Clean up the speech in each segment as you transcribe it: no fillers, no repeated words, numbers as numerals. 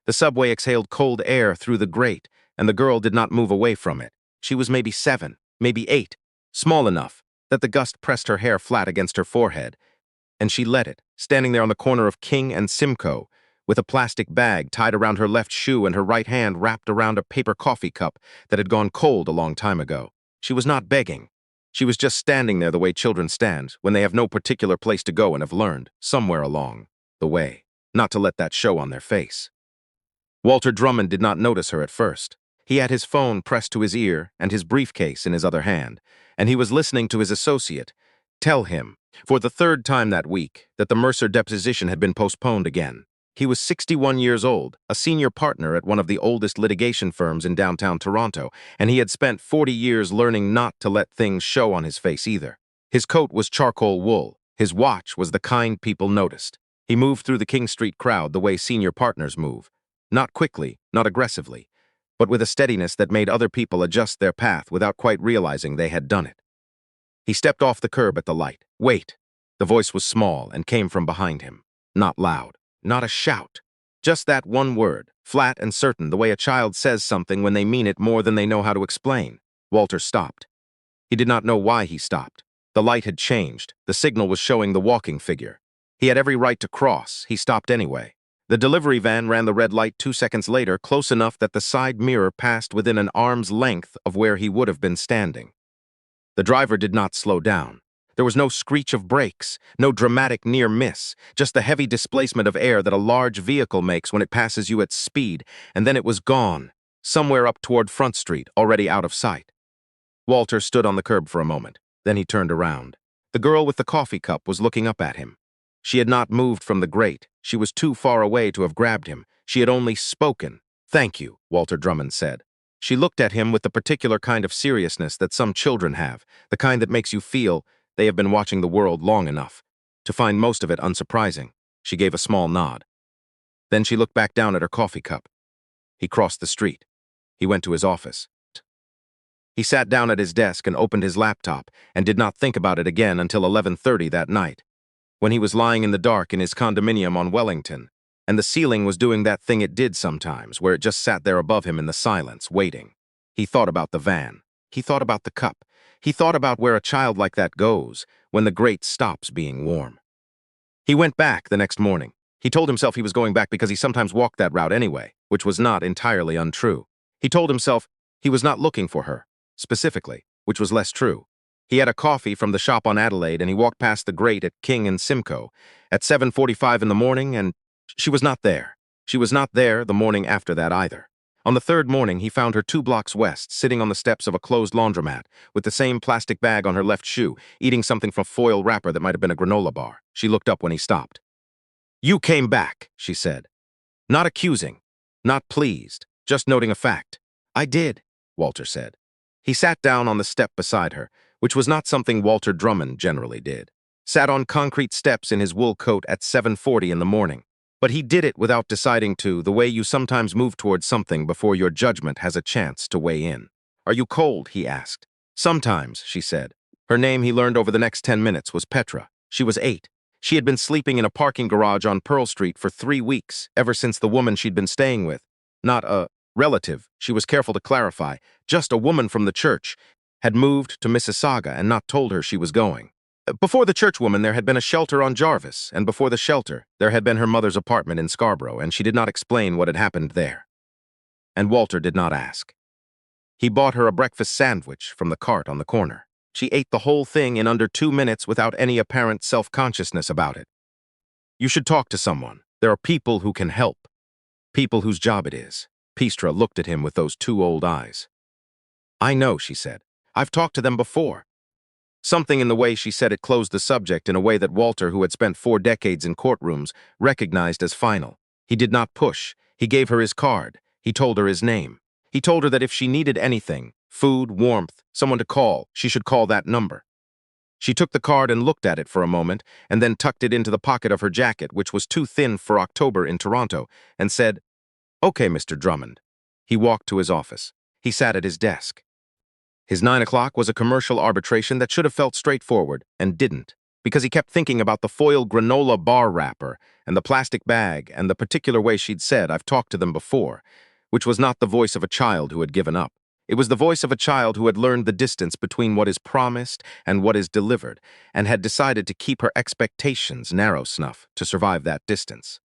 The subway exhaled cold air through the grate, and the girl did not move away from it. She was maybe 7, maybe 8, small enough that the gust pressed her hair flat against her forehead, and she let it, standing there on the corner of King and Simcoe, with a plastic bag tied around her left shoe and her right hand wrapped around a paper coffee cup that had gone cold a long time ago. She was not begging. She was just standing there the way children stand when they have no particular place to go and have learned, somewhere along the way, not to let that show on their face. Walter Drummond did not notice her at first. He had his phone pressed to his ear and his briefcase in his other hand, and he was listening to his associate tell him, for the 3rd time that week, that the Mercer deposition had been postponed again. He was 61 years old, a senior partner at one of the oldest litigation firms in downtown Toronto, and he had spent 40 years learning not to let things show on his face either. His coat was charcoal wool. His watch was the kind people noticed. He moved through the King Street crowd the way senior partners move. Not quickly, not aggressively, but with a steadiness that made other people adjust their path without quite realizing they had done it. He stepped off the curb at the light. "Wait." The voice was small and came from behind him. Not loud, not a shout. Just that one word, flat and certain, the way a child says something when they mean it more than they know how to explain. Walter stopped. He did not know why he stopped. The light had changed. The signal was showing the walking figure. He had every right to cross. He stopped anyway. The delivery van ran the red light 2 seconds later, close enough that the side mirror passed within an arm's length of where he would have been standing. The driver did not slow down. There was no screech of brakes, no dramatic near miss, just the heavy displacement of air that a large vehicle makes when it passes you at speed, and then it was gone, somewhere up toward Front Street, already out of sight. Walter stood on the curb for a moment. Then he turned around. The girl with the coffee cup was looking up at him. She had not moved from the grate. She was too far away to have grabbed him. She had only spoken. "Thank you," Walter Drummond said. She looked at him with the particular kind of seriousness that some children have, the kind that makes you feel they have been watching the world long enough to find most of it unsurprising. She gave a small nod. Then she looked back down at her coffee cup. He crossed the street. He went to his office. He sat down at his desk and opened his laptop and did not think about it again until 11:30 that night, when he was lying in the dark in his condominium on Wellington, and the ceiling was doing that thing it did sometimes, where it just sat there above him in the silence, waiting. He thought about the van. He thought about the cup. He thought about where a child like that goes when the grate stops being warm. He went back the next morning. He told himself he was going back because he sometimes walked that route anyway, which was not entirely untrue. He told himself he was not looking for her, specifically, which was less true. He had a coffee from the shop on Adelaide, and he walked past the grate at King and Simcoe at 7:45 in the morning, and she was not there. She was not there the morning after that either. On the 3rd morning, he found her 2 blocks west, sitting on the steps of a closed laundromat, with the same plastic bag on her left shoe, eating something from a foil wrapper that might have been a granola bar. She looked up when he stopped. "You came back," she said. Not accusing, not pleased, just noting a fact. "I did," Walter said. He sat down on the step beside her, which was not something Walter Drummond generally did. Sat on concrete steps in his wool coat at 7:40 in the morning. But he did it without deciding to, the way you sometimes move towards something before your judgment has a chance to weigh in. "Are you cold?" he asked. "Sometimes," she said. Her name, he learned over the next 10 minutes, was Petra. She was 8. She had been sleeping in a parking garage on Pearl Street for 3 weeks, ever since the woman she'd been staying with, not a relative, she was careful to clarify, just a woman from the church, had moved to Mississauga and not told her she was going. Before the churchwoman, there had been a shelter on Jarvis, and before the shelter, there had been her mother's apartment in Scarborough, and she did not explain what had happened there. And Walter did not ask. He bought her a breakfast sandwich from the cart on the corner. She ate the whole thing in under 2 minutes without any apparent self-consciousness about it. "You should talk to someone. There are people who can help. People whose job it is." Peastra looked at him with those 2 old eyes. "I know," she said. "I've talked to them before." Something in the way she said it closed the subject in a way that Walter, who had spent 4 decades in courtrooms, recognized as final. He did not push. He gave her his card. He told her his name. He told her that if she needed anything, food, warmth, someone to call, she should call that number. She took the card and looked at it for a moment, and then tucked it into the pocket of her jacket, which was too thin for October in Toronto, and said, "Okay, Mr. Drummond." He walked to his office. He sat at his desk. His 9 o'clock was a commercial arbitration that should have felt straightforward, and didn't, because he kept thinking about the foil granola bar wrapper and the plastic bag and the particular way she'd said, "I've talked to them before," which was not the voice of a child who had given up. It was the voice of a child who had learned the distance between what is promised and what is delivered, and had decided to keep her expectations narrow snuff to survive that distance.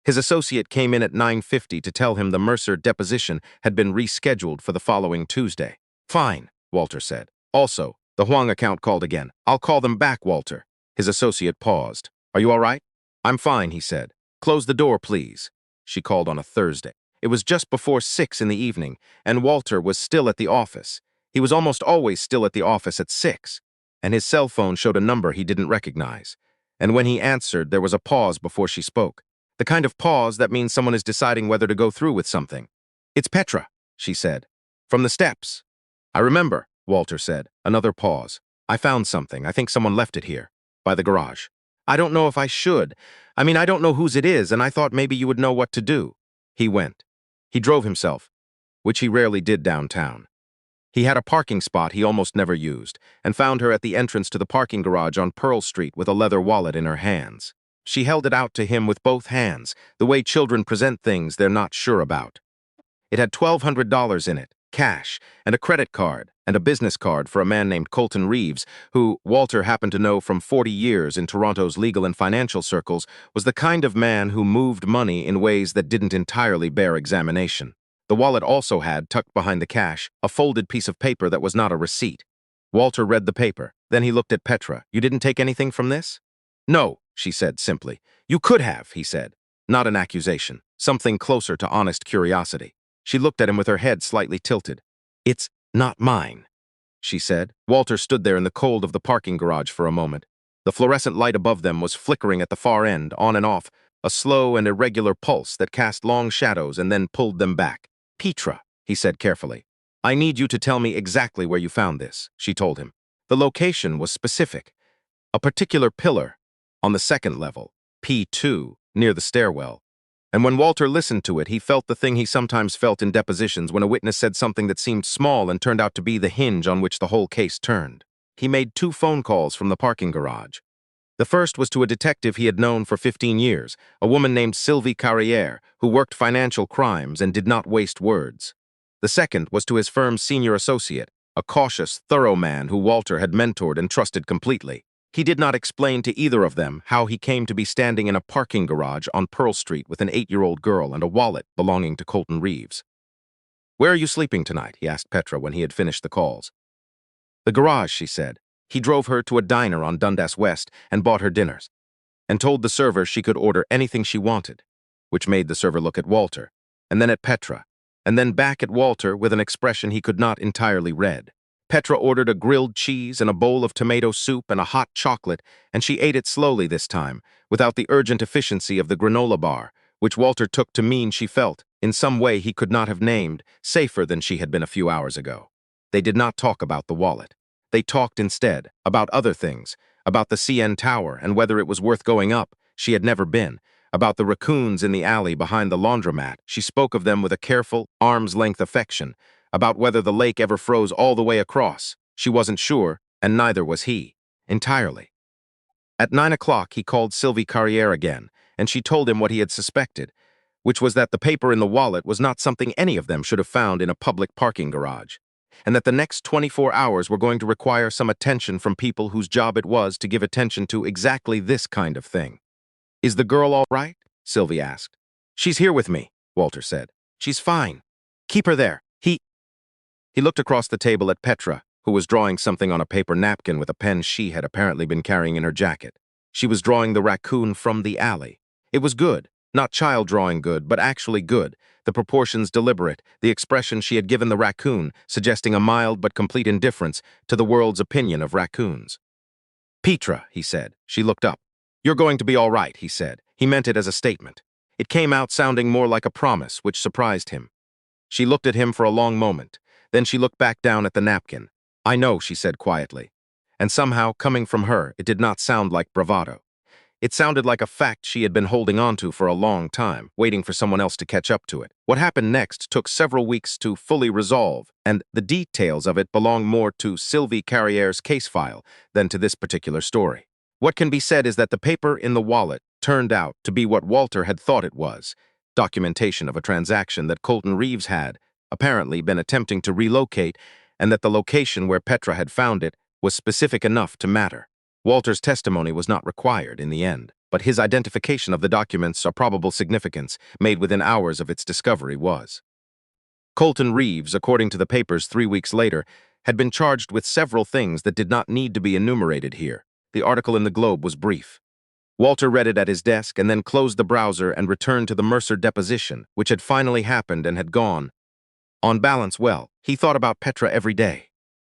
His associate came in at 9:50 to tell him the Mercer deposition had been rescheduled for the following Tuesday. "Fine," Walter said. "Also, the Huang account called again. I'll call them back, Walter." His associate paused. "Are you all right?" "I'm fine," he said. "Close the door, please." She called on a Thursday. It was just before 6 in the evening, and Walter was still at the office. He was almost always still at the office at 6, and his cell phone showed a number he didn't recognize. And when he answered, there was a pause before she spoke. The kind of pause that means someone is deciding whether to go through with something. "It's Petra," she said. "From the steps." "I remember," Walter said. Another pause. "I found something. I think someone left it here, by the garage. I don't know if I should. I don't know whose it is, and I thought maybe you would know what to do." He went. He drove himself, which he rarely did downtown. He had a parking spot he almost never used, and found her at the entrance to the parking garage on Pearl Street with a leather wallet in her hands. She held it out to him with both hands, the way children present things they're not sure about. It had $1,200 in it, cash, and a credit card, and a business card for a man named Colton Reeves, who, Walter happened to know from 40 years in Toronto's legal and financial circles, was the kind of man who moved money in ways that didn't entirely bear examination. The wallet also had, tucked behind the cash, a folded piece of paper that was not a receipt. Walter read the paper. Then he looked at Petra. "You didn't take anything from this?" "No," she said simply. "You could have," he said. Not an accusation, something closer to honest curiosity. She looked at him with her head slightly tilted. "It's not mine," she said. Walter stood there in the cold of the parking garage for a moment. The fluorescent light above them was flickering at the far end, on and off, a slow and irregular pulse that cast long shadows and then pulled them back. "Petra," he said carefully. "I need you to tell me exactly where you found this," she told him. The location was specific. A particular pillar, on the second level, P2, near the stairwell. And when Walter listened to it, he felt the thing he sometimes felt in depositions when a witness said something that seemed small and turned out to be the hinge on which the whole case turned. He made 2 phone calls from the parking garage. The first was to a detective he had known for 15 years, a woman named Sylvie Carrière, who worked financial crimes and did not waste words. The second was to his firm's senior associate, a cautious, thorough man who Walter had mentored and trusted completely. He did not explain to either of them how he came to be standing in a parking garage on Pearl Street with an 8-year-old girl and a wallet belonging to Colton Reeves. "Where are you sleeping tonight?" he asked Petra when he had finished the calls. "The garage," she said. He drove her to a diner on Dundas West and bought her dinners, and told the server she could order anything she wanted, which made the server look at Walter, and then at Petra, and then back at Walter with an expression he could not entirely read. Petra ordered a grilled cheese and a bowl of tomato soup and a hot chocolate, and she ate it slowly this time, without the urgent efficiency of the granola bar, which Walter took to mean she felt, in some way he could not have named, safer than she had been a few hours ago. They did not talk about the wallet. They talked instead about other things, about the CN Tower and whether it was worth going up. She had never been. About the raccoons in the alley behind the laundromat. She spoke of them with a careful, arm's-length affection. About whether the lake ever froze all the way across. She wasn't sure, and neither was he. Entirely. At 9 o'clock, he called Sylvie Carrière again, and she told him what he had suspected, which was that the paper in the wallet was not something any of them should have found in a public parking garage, and that the next 24 hours were going to require some attention from people whose job it was to give attention to exactly this kind of thing. "Is the girl all right?" Sylvie asked. "She's here with me," Walter said. "She's fine. Keep her there." He looked across the table at Petra, who was drawing something on a paper napkin with a pen she had apparently been carrying in her jacket. She was drawing the raccoon from the alley. It was good. Not child drawing good, but actually good. The proportions deliberate, the expression she had given the raccoon, suggesting a mild but complete indifference to the world's opinion of raccoons. "Petra," he said. She looked up. "You're going to be all right," he said. He meant it as a statement. It came out sounding more like a promise, which surprised him. She looked at him for a long moment. Then she looked back down at the napkin. "I know," she said quietly. And somehow, coming from her, it did not sound like bravado. It sounded like a fact she had been holding on to for a long time, waiting for someone else to catch up to it. What happened next took several weeks to fully resolve, and the details of it belong more to Sylvie Carrière's case file than to this particular story. What can be said is that the paper in the wallet turned out to be what Walter had thought it was, documentation of a transaction that Colton Reeves had, apparently, been attempting to relocate, and that the location where Petra had found it was specific enough to matter. Walter's testimony was not required in the end, but his identification of the documents of probable significance, made within hours of its discovery, was. Colton Reeves, according to the papers 3 weeks later, had been charged with several things that did not need to be enumerated here. The article in the Globe was brief. Walter read it at his desk and then closed the browser and returned to the Mercer deposition, which had finally happened and had gone. On balance, well, he thought about Petra every day.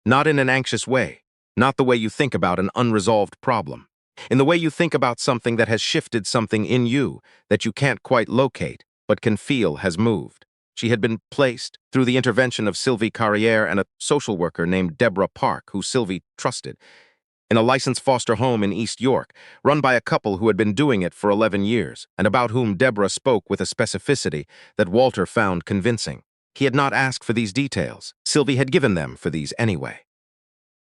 Not in an anxious way, not the way you think about an unresolved problem. In the way you think about something that has shifted something in you that you can't quite locate, but can feel has moved. She had been placed, through the intervention of Sylvie Carrière and a social worker named Deborah Park, who Sylvie trusted, in a licensed foster home in East York, run by a couple who had been doing it for 11 years, and about whom Deborah spoke with a specificity that Walter found convincing. He had not asked for these details. Sylvie had given them for these anyway.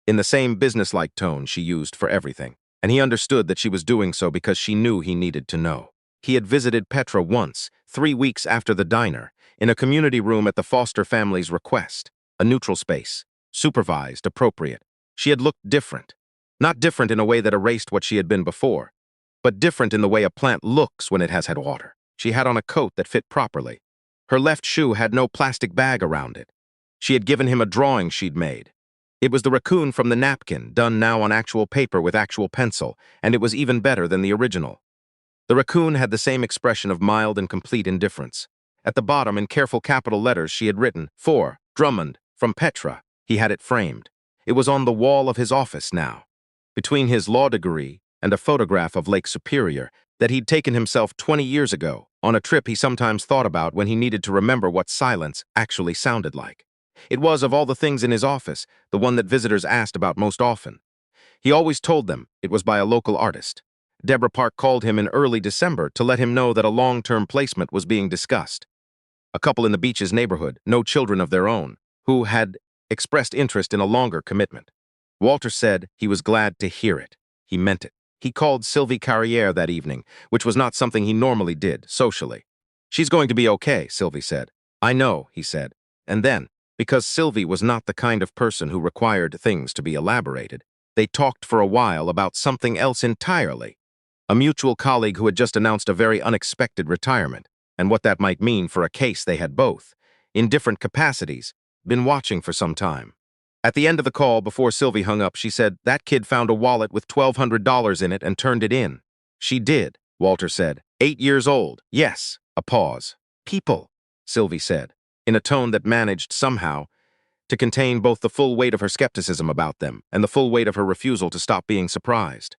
In the same businesslike tone she used for everything, and he understood that she was doing so because she knew he needed to know. He had visited Petra once, 3 weeks after the diner, in a community room at the foster family's request, a neutral space, supervised, appropriate. She had looked different. Not different in a way that erased what she had been before, but different in the way a plant looks when it has had water. She had on a coat that fit properly. Her left shoe had no plastic bag around it. She had given him a drawing she'd made. It was the raccoon from the napkin, done now on actual paper with actual pencil, and it was even better than the original. The raccoon had the same expression of mild and complete indifference. At the bottom, in careful capital letters, she had written, "For Drummond, from Petra." He had it framed. It was on the wall of his office now, between his law degree and a photograph of Lake Superior that he'd taken himself 20 years ago, on a trip he sometimes thought about when he needed to remember what silence actually sounded like. It was, of all the things in his office, the one that visitors asked about most often. He always told them it was by a local artist. Deborah Park called him in early December to let him know that a long-term placement was being discussed. A couple in the Beaches neighborhood, no children of their own, who had expressed interest in a longer commitment. Walter said he was glad to hear it. He meant it. He called Sylvie Carrière that evening, which was not something he normally did, socially. "She's going to be okay," Sylvie said. "I know," he said. And then, because Sylvie was not the kind of person who required things to be elaborated, they talked for a while about something else entirely. A mutual colleague who had just announced a very unexpected retirement, and what that might mean for a case they had both, in different capacities, been watching for some time. At the end of the call, before Sylvie hung up, she said, "That kid found a wallet with $1,200 in it and turned it in." "She did," Walter said. 8 years old. Yes. A pause. "People," Sylvie said, in a tone that managed, somehow, to contain both the full weight of her skepticism about them and the full weight of her refusal to stop being surprised.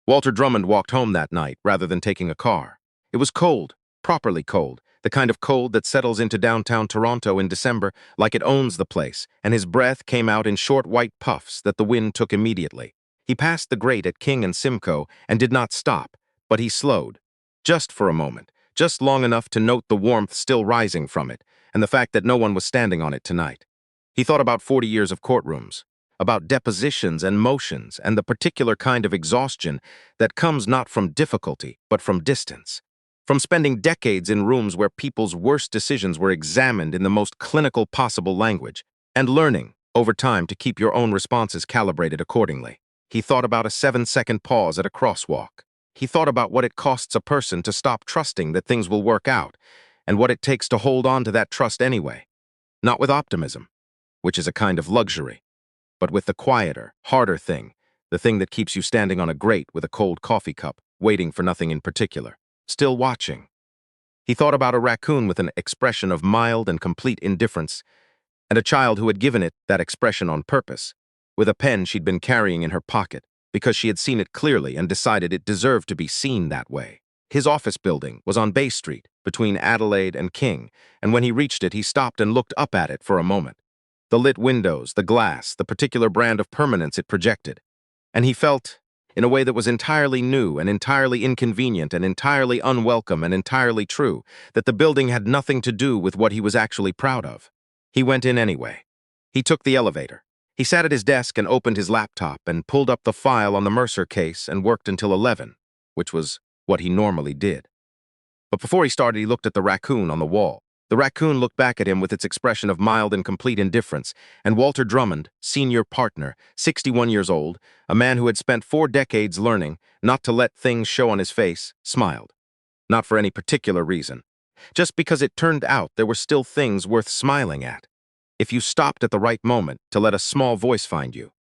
Walter Drummond walked home that night rather than taking a car. It was cold, properly cold, the kind of cold that settles into downtown Toronto in December like it owns the place, and his breath came out in short white puffs that the wind took immediately. He passed the grate at King and Simcoe and did not stop, but he slowed. Just for a moment, just long enough to note the warmth still rising from it, and the fact that no one was standing on it tonight. He thought about 40 years of courtrooms, about depositions and motions and the particular kind of exhaustion that comes not from difficulty, but from distance. From spending decades in rooms where people's worst decisions were examined in the most clinical possible language, and learning, over time, to keep your own responses calibrated accordingly. He thought about a 7-second pause at a crosswalk. He thought about what it costs a person to stop trusting that things will work out, and what it takes to hold on to that trust anyway. Not with optimism, which is a kind of luxury, but with the quieter, harder thing, the thing that keeps you standing on a grate with a cold coffee cup, waiting for nothing in particular. Still watching. He thought about a raccoon with an expression of mild and complete indifference, and a child who had given it that expression on purpose, with a pen she'd been carrying in her pocket, because she had seen it clearly and decided it deserved to be seen that way. His office building was on Bay Street, between Adelaide and King, and when he reached it, he stopped and looked up at it for a moment. The lit windows, the glass, the particular brand of permanence it projected. And he felt, in a way that was entirely new and entirely inconvenient and entirely unwelcome and entirely true, that the building had nothing to do with what he was actually proud of. He went in anyway. He took the elevator. He sat at his desk and opened his laptop and pulled up the file on the Mercer case and worked until 11, which was what he normally did. But before he started, he looked at the raccoon on the wall. The raccoon looked back at him with its expression of mild and complete indifference, and Walter Drummond, senior partner, 61 years old, a man who had spent 4 decades learning not to let things show on his face, smiled. Not for any particular reason. Just because it turned out there were still things worth smiling at. If you stopped at the right moment to let a small voice find you.